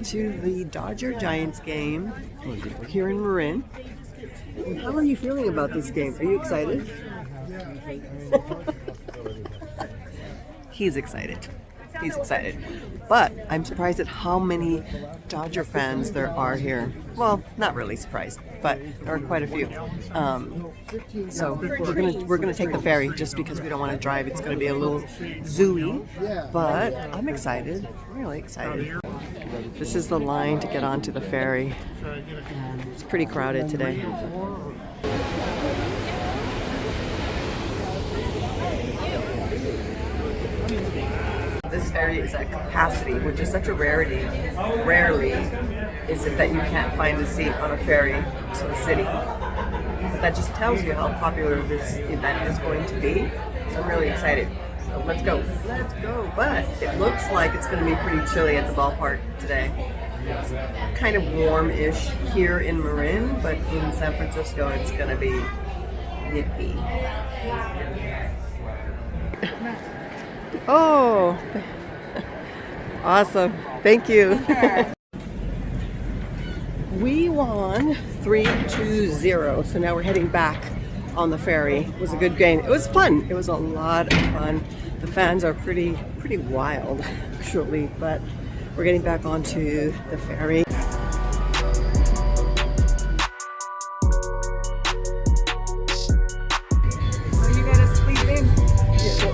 to the Dodger-Giants game here in Marin. How are you feeling about this game? Are you excited? He's excited. He's excited. But I'm surprised at how many Dodger fans there are here. Well, not really surprised, but there are quite a few. So we're gonna take the ferry just because we don't want to drive. It's gonna be a little zooey, but I'm excited. Really excited. This is the line to get onto the ferry. It's pretty crowded today. This ferry is at capacity, which is such a rarity. Rarely is it that you can't find a seat on a ferry to the city. But that just tells you how popular this event is going to be. So I'm really excited. So let's go. Let's go. But it looks like it's going to be pretty chilly at the ballpark today. It's kind of warm-ish here in Marin, but in San Francisco it's going to be nippy. Oh, awesome. Thank you. We won 3-0, so now we're heading back on the ferry. It was a good game. It was fun. It was a lot of fun. The fans are pretty wild, actually, but we're getting back onto the ferry.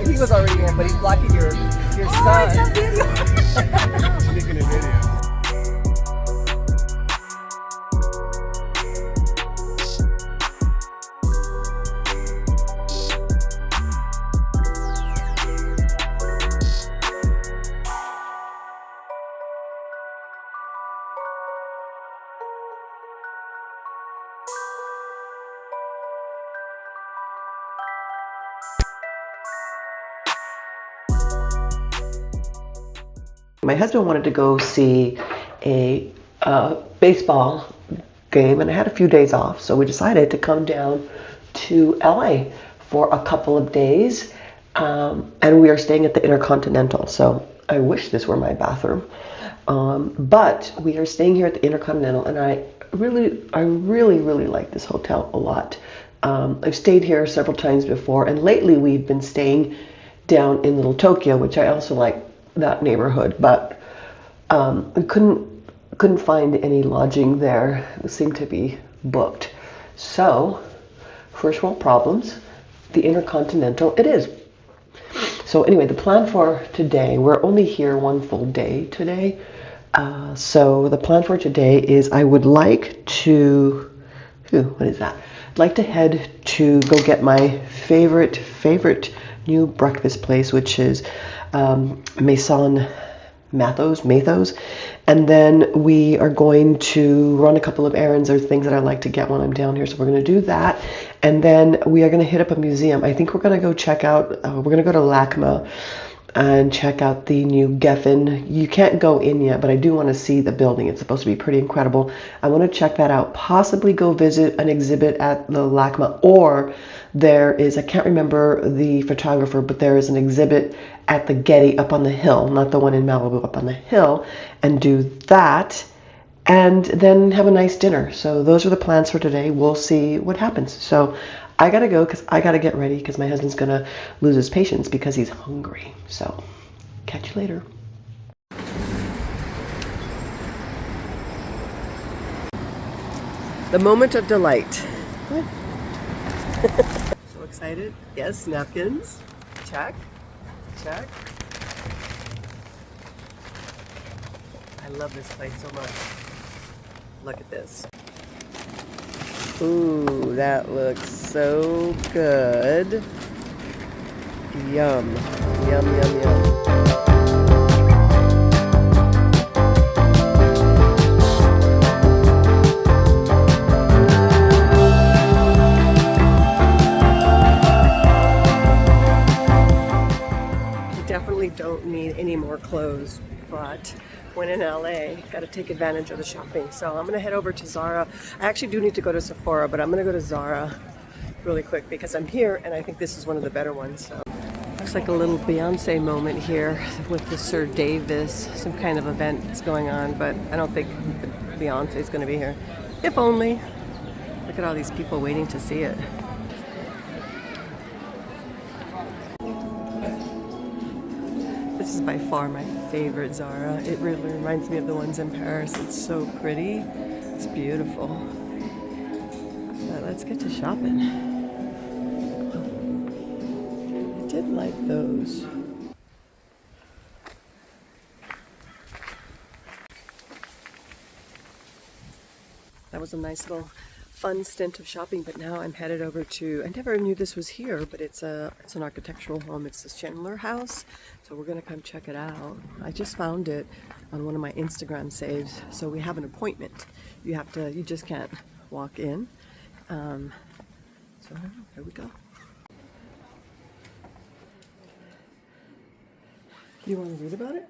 He was already in, but he's blocking your son. It's a video. Making a video. My husband wanted to go see a baseball game, and I had a few days off, so we decided to come down to LA for a couple of days, and we are staying at the Intercontinental. So I wish this were my bathroom, but we are staying here at the Intercontinental, and I really like this hotel a lot. I've stayed here several times before, and lately we've been staying down in Little Tokyo, which I also like that neighborhood, but we couldn't find any lodging there. It seemed to be booked. So, first world problems, the Intercontinental it is. So anyway, the plan for today, we're only here one full day today. So the plan for today is I would like to, what is that? I'd like to head to go get my favorite new breakfast place, which is Maison Mathos, and then we are going to run a couple of errands or things that I like to get when I'm down here. So we're going to do that, and then we are going to hit up a museum. I think we're going to go check out. We're going to go to LACMA and check out the new Geffen. You can't go in yet, but I do want to see the building. It's supposed to be pretty incredible. I want to check that out. Possibly go visit an exhibit at the LACMA, or there is, I can't remember the photographer, but there is an exhibit at the Getty up on the hill, not the one in Malibu, up on the hill, and do that, and then have a nice dinner. So those are the plans for today. We'll see what happens. So I gotta go because I gotta get ready because my husband's gonna lose his patience because he's hungry. So catch you later. The moment of delight. What? So excited. Yes, napkins. Check. Check. I love this place so much. Look at this. Ooh, that looks so good. Yum. Yum, yum, yum. Don't need any more clothes, but when in LA, got to take advantage of the shopping. So I'm gonna head over to Zara. I actually do need to go to Sephora, but I'm gonna go to Zara really quick because I'm here and I think this is one of the better ones. So Looks like a little Beyonce moment here with the Sir Davis, some kind of event that's going on, but I don't think Beyonce's going to be here. If only. Look at all these people waiting to see it. This is by far my favorite Zara. It really reminds me of the ones in Paris. It's so pretty. It's beautiful. But let's get to shopping. I did like those. That was a nice little fun stint of shopping, but now I'm headed over to, I never knew this was here, but it's an architectural home. It's the Schindler House, so we're gonna come check it out. I just found it on one of my Instagram saves, so we have an appointment. You just can't walk in. So here we go. You want to read about it?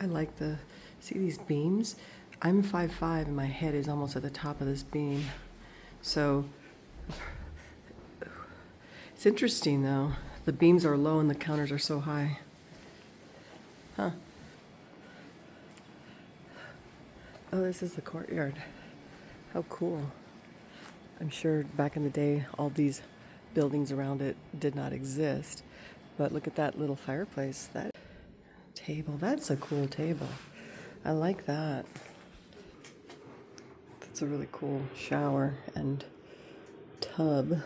I like see these beams? I'm 5'5" and my head is almost at the top of this beam. So, it's interesting though. The beams are low and the counters are so high. Huh. Oh, this is the courtyard. How cool. I'm sure back in the day, all these buildings around it did not exist. But look at that little fireplace. That table, that's a cool table. I like that. That's a really cool shower and tub.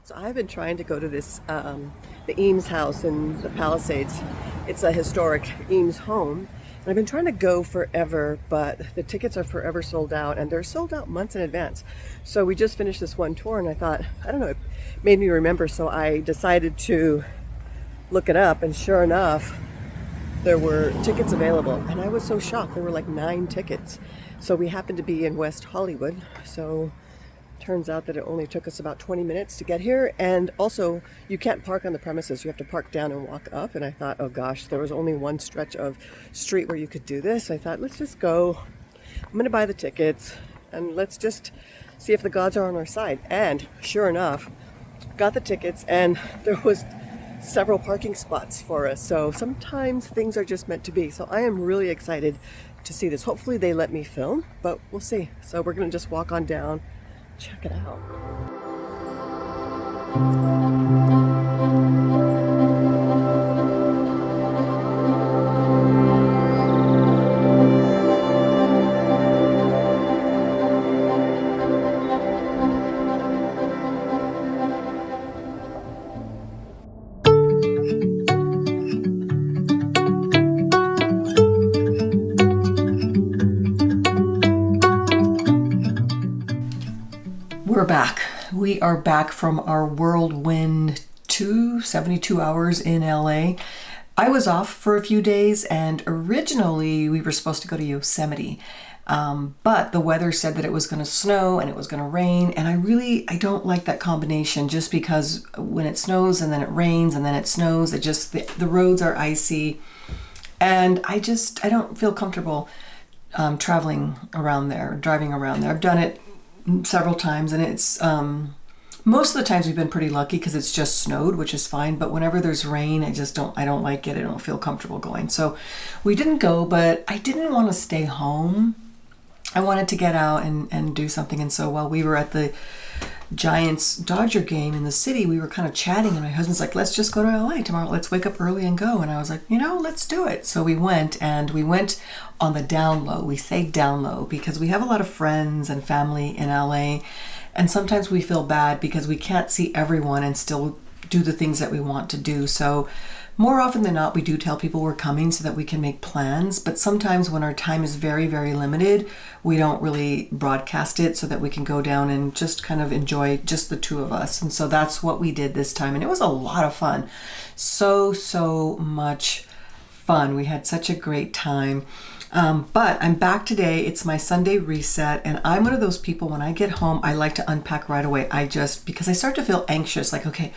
So I've been trying to go to this, the Eames house in the Palisades. It's a historic Eames home. And I've been trying to go forever, but the tickets are forever sold out, and they're sold out months in advance. So we just finished this one tour, and I thought, I don't know, it made me remember, so I decided to look it up, and sure enough, there were tickets available. And I was so shocked, there were like 9 tickets. So we happened to be in West Hollywood, so turns out that it only took us about 20 minutes to get here, and also you can't park on the premises. You have to park down and walk up, and I thought, oh gosh, there was only one stretch of street where you could do this. I thought, let's just go. I'm gonna buy the tickets and let's just see if the gods are on our side. And sure enough, got the tickets, and there was several parking spots for us. So sometimes things are just meant to be. So I am really excited to see this. Hopefully they let me film, but we'll see. So we're gonna just walk on down, check it out. We're back. We are back from our whirlwind 72 hours in LA. I was off for a few days, and originally we were supposed to go to Yosemite. But the weather said that it was going to snow and it was going to rain, and I don't like that combination, just because when it snows and then it rains and then it snows, the roads are icy, and I don't feel comfortable traveling around there, driving around there. I've done it several times, and it's most of the times we've been pretty lucky because it's just snowed, which is fine, but whenever there's rain, I don't like it. I don't feel comfortable going. So we didn't go, but I didn't want to stay home. I wanted to get out and do something. And so while we were at the Giants-Dodger game in the city, we were kind of chatting, and my husband's like, let's just go to LA tomorrow. Let's wake up early and go. And I was like, let's do it. So we went, and we went on the down low. We say down low because we have a lot of friends and family in LA, and sometimes we feel bad because we can't see everyone and still do the things that we want to do. So more often than not, we do tell people we're coming so that we can make plans. But sometimes when our time is very, very limited, we don't really broadcast it so that we can go down and just kind of enjoy just the two of us. And so that's what we did this time. And it was a lot of fun. So much fun. We had such a great time. But I'm back today. It's my Sunday reset, and I'm one of those people, when I get home, I like to unpack right away. Because I start to feel anxious, like, okay,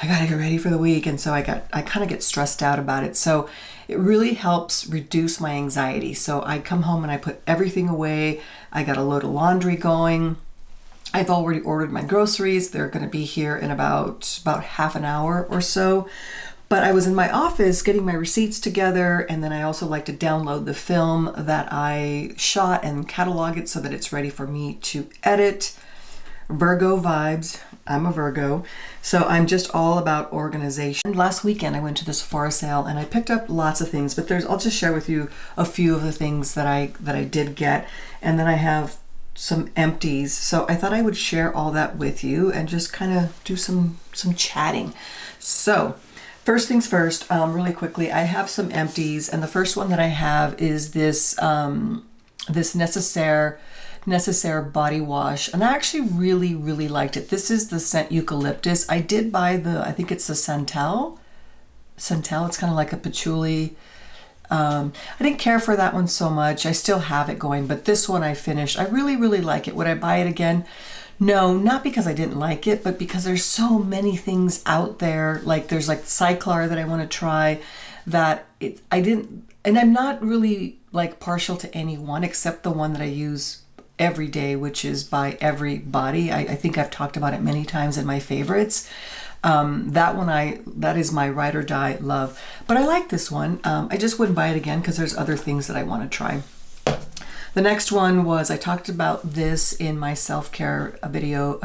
I gotta get ready for the week, and so I kind of get stressed out about it. So it really helps reduce my anxiety. So I come home and I put everything away. I got a load of laundry going. I've already ordered my groceries. They're going to be here in about half an hour or so. But I was in my office getting my receipts together, and then I also like to download the film that I shot and catalog it so that it's ready for me to edit. Virgo vibes. I'm a Virgo. So I'm just all about organization. Last weekend I went to the Sephora sale and I picked up lots of things, but I'll just share with you a few of the things that I did get. And then I have some empties. So I thought I would share all that with you and just kind of do some chatting. So first things first, really quickly, I have some empties, and the first one that I have is this Necessaire body wash, and I actually really liked it. This is the scent eucalyptus. I did buy I think it's the Santal. It's kind of like a patchouli. I didn't care for that one so much. I still have it going, but this one I finished. I really like it. Would I buy it again? No, not because I didn't like it, but because there's so many things out there. Like there's like Cyclar that I want to try I didn't, and I'm not really like partial to any one except the one that I use every day, which is by Everybody. I think I've talked about it many times in my favorites. That is my ride or die love. But I like this one. I just wouldn't buy it again because there's other things that I want to try. The next one was, I talked about this in my self-care video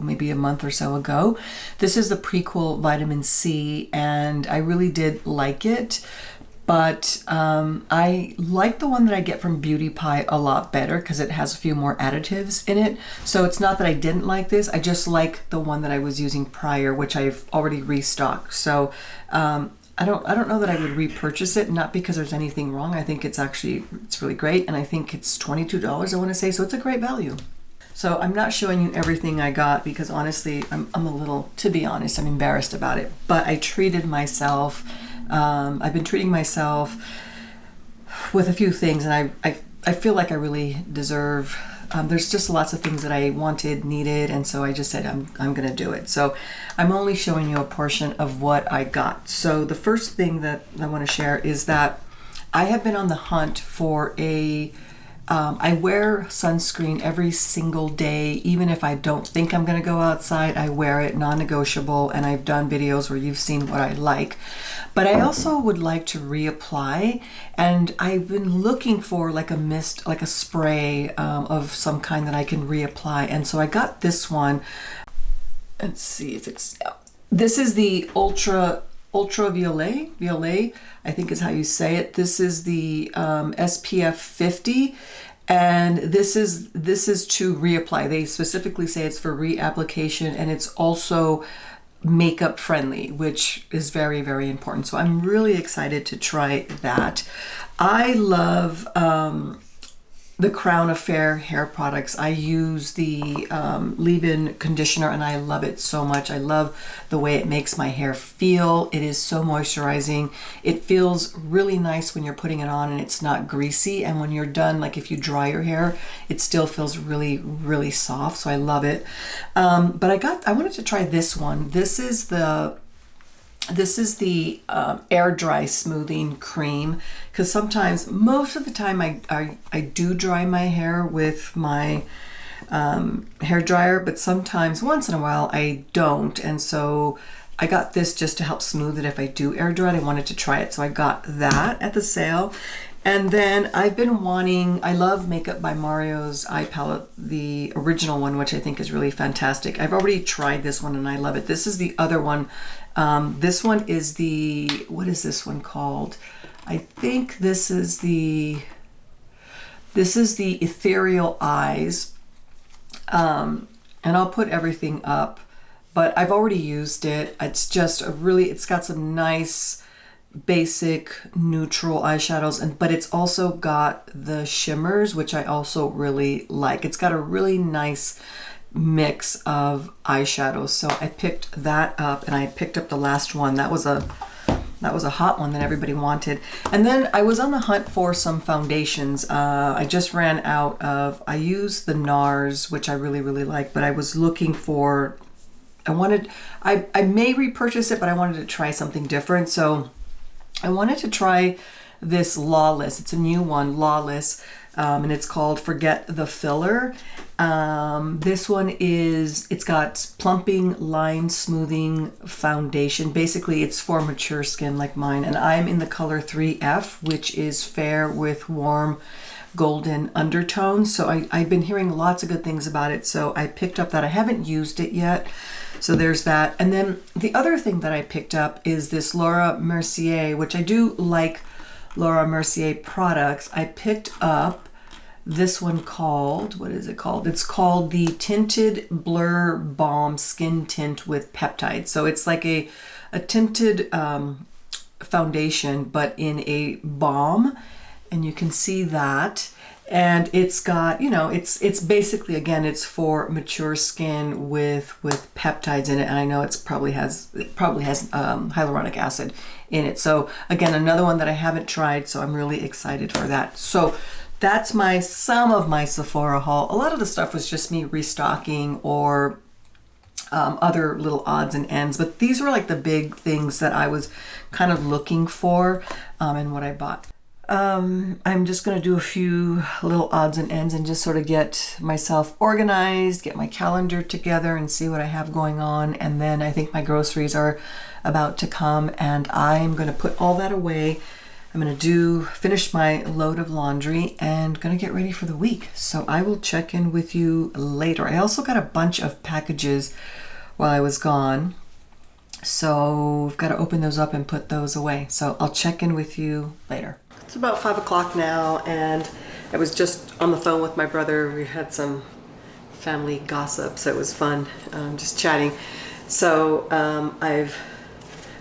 maybe a month or so ago. This is the Prequel Vitamin C, and I really did like it. But I like the one that I get from Beauty Pie a lot better because it has a few more additives in it. So it's not that I didn't like this, I just like the one that I was using prior, which I've already restocked. So I don't know that I would repurchase it, not because there's anything wrong. I think it's really great, and I think it's $22, I want to say, so it's a great value. So I'm not showing you everything I got because honestly, I'm a little, to be honest, I'm embarrassed about it. But I treated myself. I've been treating myself with a few things, and I feel like I really deserve. There's just lots of things that I wanted, needed, and so I just said I'm going to do it. So I'm only showing you a portion of what I got. So the first thing that I want to share is that I have been on the hunt for I wear sunscreen every single day, even if I don't think I'm going to go outside. I wear it, non-negotiable, and I've done videos where you've seen what I like. But I also would like to reapply, and I've been looking for like a mist, like a spray of some kind that I can reapply. And so I got this one. Let's see if this is the Ultraviolet, I think is how you say it. This is the SPF 50, and this is to reapply. They specifically say it's for reapplication, and it's also makeup friendly, which is very important. So I'm really excited to try that. I love the Crown Affair hair products. I use the leave-in conditioner, and I love it so much. I love the way it makes my hair feel. It is so moisturizing. It feels really nice when you're putting it on and it's not greasy, and when you're done, like if you dry your hair, it still feels really soft. So I love it. But I wanted to try this one. This is the air dry smoothing cream, because most of the time I do dry my hair with my hair dryer, but sometimes once in a while I don't, and so I got this just to help smooth it if I do air dry it. I wanted to try it, so I got that at the sale. And then I love Makeup by Mario's eye palette, the original one, which I think is really fantastic. I've already tried this one and I love it. This is the other one. This one is what is this one called? I think this is the Ethereal Eyes. And I'll put everything up, but I've already used it. It's just it's got some nice basic neutral eyeshadows, but it's also got the shimmers, which I also really like. It's got a really nice mix of eyeshadows. So I picked that up, and I picked up the last one. That was a That was a hot one that everybody wanted. And then I was on the hunt for some foundations. I just ran out of, I used the NARS, which I really, really like, but I was looking for, I may repurchase it, but I wanted to try something different. So I wanted to try this Lawless. It's a new one, Lawless, and it's called Forget the Filler. This one it's got plumping, line smoothing foundation. Basically, it's for mature skin like mine, and I'm in the color 3F, which is fair with warm golden undertones. So I've been hearing lots of good things about it, so I picked up that. I haven't used it yet. So there's that. And then the other thing that I picked up is this Laura Mercier, which I do like Laura Mercier products. I picked up this one called, what is it called? It's called the Tinted Blur Balm Skin Tint with Peptides. So it's like a tinted foundation, but in a balm. And you can see that. And it's got, you know, it's basically, again, it's for mature skin with peptides in it. And I know it probably has hyaluronic acid in it. So again, another one that I haven't tried, so I'm really excited for that. So that's some of my Sephora haul. A lot of the stuff was just me restocking or other little odds and ends, but these were like the big things that I was kind of looking for and what I bought. I'm just going to do a few little odds and ends and just sort of get myself organized, get my calendar together and see what I have going on. And then I think my groceries are about to come and I'm going to put all that away. I'm going to finish my load of laundry and going to get ready for the week. So I will check in with you later. I also got a bunch of packages while I was gone. So I've got to open those up and put those away. So I'll check in with you later. It's about 5 o'clock now, and I was just on the phone with my brother. We had some family gossip, so it was fun, just chatting. So I've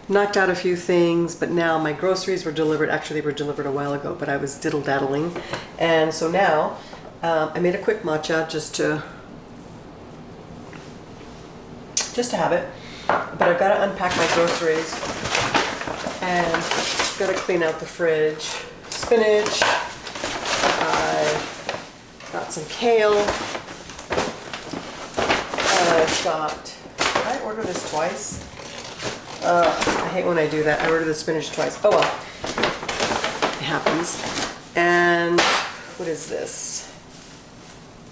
knocked out a few things, but now my groceries were delivered. Actually, they were delivered a while ago, but I was diddle-daddling. And so now I made a quick matcha just to have it. But I've got to unpack my groceries and got to clean out the fridge. Spinach, I got some kale, I've got, did I order this twice? I hate when I do that. I ordered the spinach twice. Oh well, it happens. And what is this?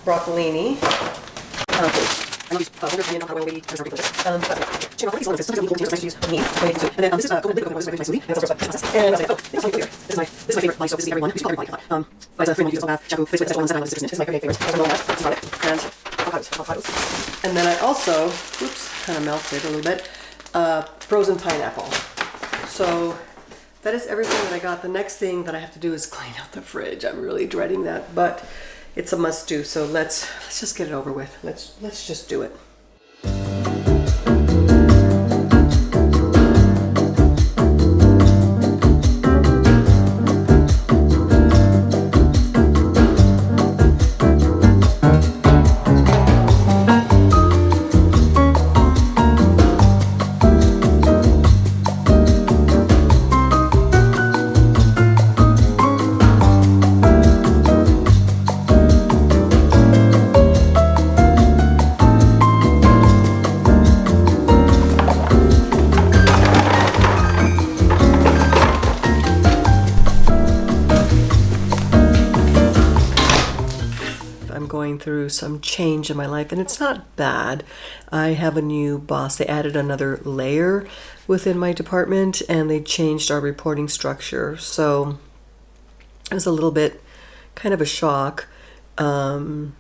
Broccolini. I use olive oil, not oil, baby. I'm sorry, you know, what is this? Sometimes I use meat. And then this is golden liquid, which is my smoothie. And it's also and I was like, oh, this is my clear. This is my favorite body soap. This is everyone. We should call everybody thought. But as a friend who uses all that shampoo, this is one that I was This is my very favorite. I love that. Garlic and avocados. And then I also, oops, kind of melted a little bit. Frozen pineapple. So that is everything that I got. The next thing that I have to do is clean out the fridge. I'm really dreading that, but it's a must do. So let's just get it over with. Let's just do it. Through some change in my life, and it's not bad. I have a new boss. They added another layer within my department and they changed our reporting structure, so it was a little bit kind of a shock. Not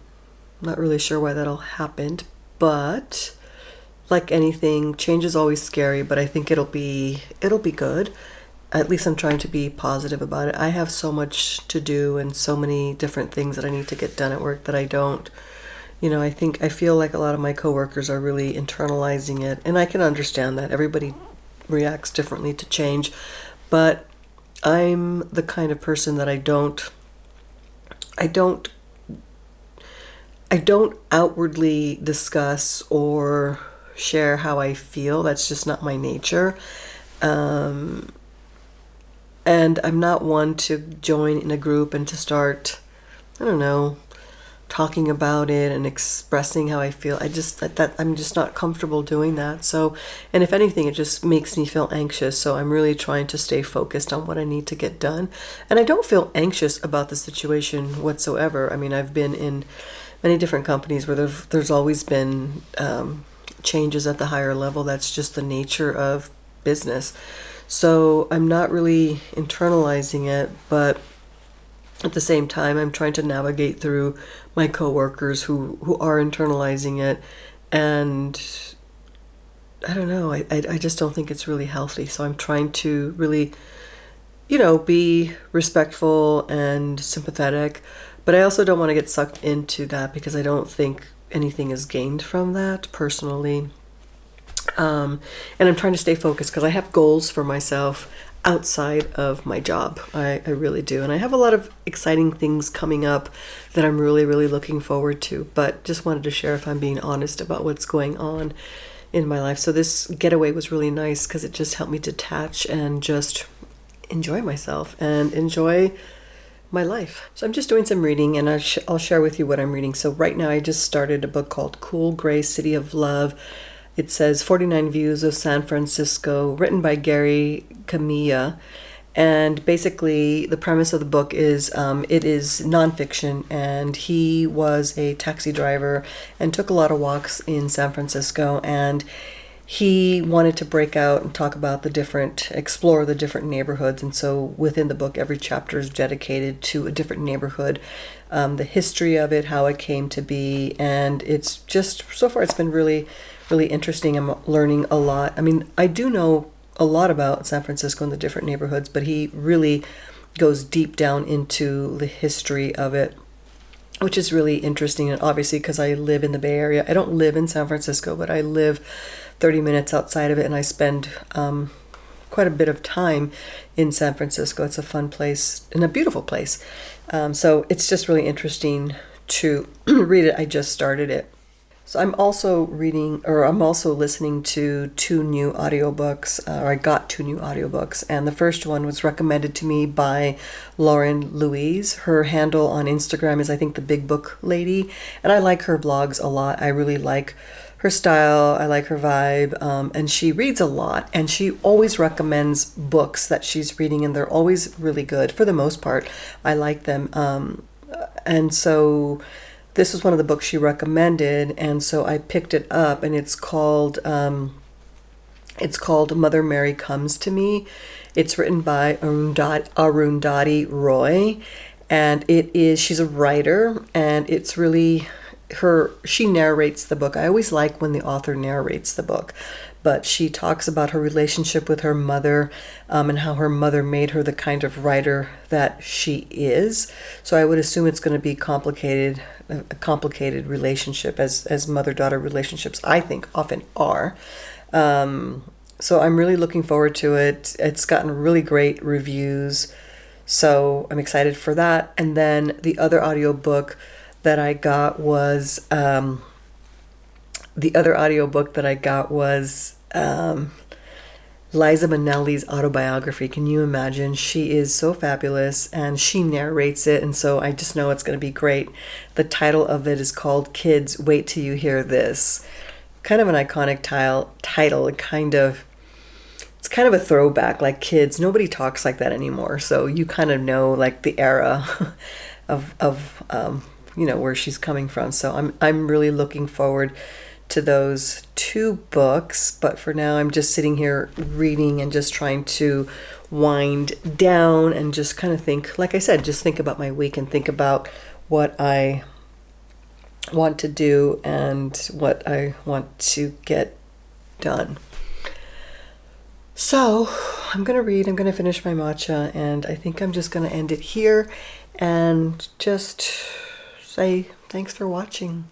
really sure why that all happened, but like anything, change is always scary, but I think it'll be good. At least I'm trying to be positive about it. I have so much to do and so many different things that I need to get done at work that I don't, I feel like a lot of my coworkers are really internalizing it, and I can understand that. Everybody reacts differently to change, but I'm the kind of person that I don't outwardly discuss or share how I feel. That's just not my nature. And I'm not one to join in a group and to start, I don't know, talking about it and expressing how I feel. I'm just not comfortable doing that. So, and if anything, it just makes me feel anxious. So I'm really trying to stay focused on what I need to get done. And I don't feel anxious about the situation whatsoever. I mean, I've been in many different companies where there's always been changes at the higher level. That's just the nature of business. So I'm not really internalizing it, but at the same time, I'm trying to navigate through my coworkers who are internalizing it, and I don't know. I just don't think it's really healthy. So I'm trying to really, be respectful and sympathetic, but I also don't want to get sucked into that because I don't think anything is gained from that personally. And I'm trying to stay focused because I have goals for myself outside of my job. I really do. And I have a lot of exciting things coming up that I'm really, really looking forward to. But just wanted to share if I'm being honest about what's going on in my life. So this getaway was really nice because it just helped me detach and just enjoy myself and enjoy my life. So I'm just doing some reading, and I'll share with you what I'm reading. So right now I just started a book called Cool Gray City of Love. It says 49 Views of San Francisco, written by Gary Camilla. And basically, the premise of the book is it is nonfiction, and he was a taxi driver and took a lot of walks in San Francisco, and he wanted to break out and talk about explore the different neighborhoods. And so within the book, every chapter is dedicated to a different neighborhood, the history of it, how it came to be, and it's just, so far it's been really, really interesting. I'm learning a lot. I mean, I do know a lot about San Francisco and the different neighborhoods, but he really goes deep down into the history of it, which is really interesting. And obviously, because I live in the Bay Area, I don't live in San Francisco, but I live 30 minutes outside of it, and I spend quite a bit of time in San Francisco. It's a fun place and a beautiful place. So it's just really interesting to read it. I just started it. So I'm also listening to two new audiobooks, or I got two new audiobooks, and the first one was recommended to me by Lauren Louise. Her handle on Instagram is, I think, the Big Book Lady, and I like her blogs a lot. I really like her style, I like her vibe, and she reads a lot, and she always recommends books that she's reading, and they're always really good for the most part. I like them, and so this was one of the books she recommended, and so I picked it up, and it's called Mother Mary Comes to Me. It's written by Arundhati Roy, and she's a writer, and it's really she narrates the book. I always like when the author narrates the book, but she talks about her relationship with her mother, and how her mother made her the kind of writer that she is. So I would assume it's going to be a complicated relationship, as mother-daughter relationships, I think, often are. So I'm really looking forward to it. It's gotten really great reviews, so I'm excited for that. And then the other audiobook that I got was Liza Minnelli's autobiography. Can you imagine? She is so fabulous, and she narrates it, and so I just know it's going to be great. The title of it is called Kids, Wait Till You Hear This. Kind of an iconic title. It's kind of a throwback, like kids. Nobody talks like that anymore, so you kind of know like the era of where she's coming from. So I'm really looking forward to those two books, but for now I'm just sitting here reading and just trying to wind down and just kind of think, like I said, just think about my week and think about what I want to do and what I want to get done. So I'm going to finish my matcha, and I think I'm just going to end it here and just say thanks for watching.